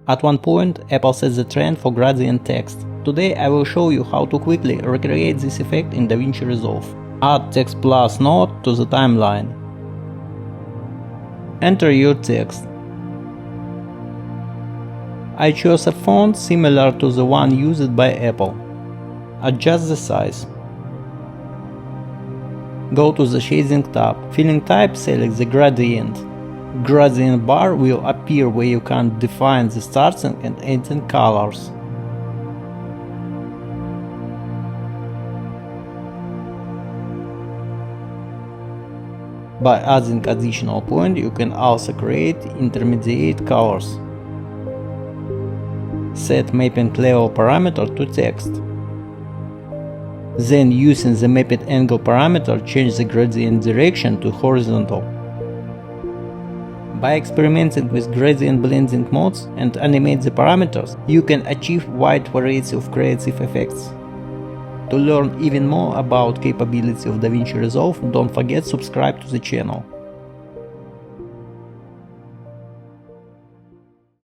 At one point, Apple set the trend for gradient text. Today I will show you how to quickly recreate this effect in DaVinci Resolve. Add text plus note to the timeline. Enter your text. I chose a font similar to the one used by Apple. Adjust the size. Go to the Shading tab. Filling type, select the gradient. Gradient bar will appear where you can define the starting and ending colors. By adding additional point, you can also create intermediate colors. Set mapping level parameter to text. Then, using the mapped angle parameter, change the gradient direction to horizontal. By experimenting with gradient blending modes and animate the parameters, you can achieve wide variety of creative effects. To learn even more about capabilities of DaVinci Resolve, don't forget to subscribe to the channel.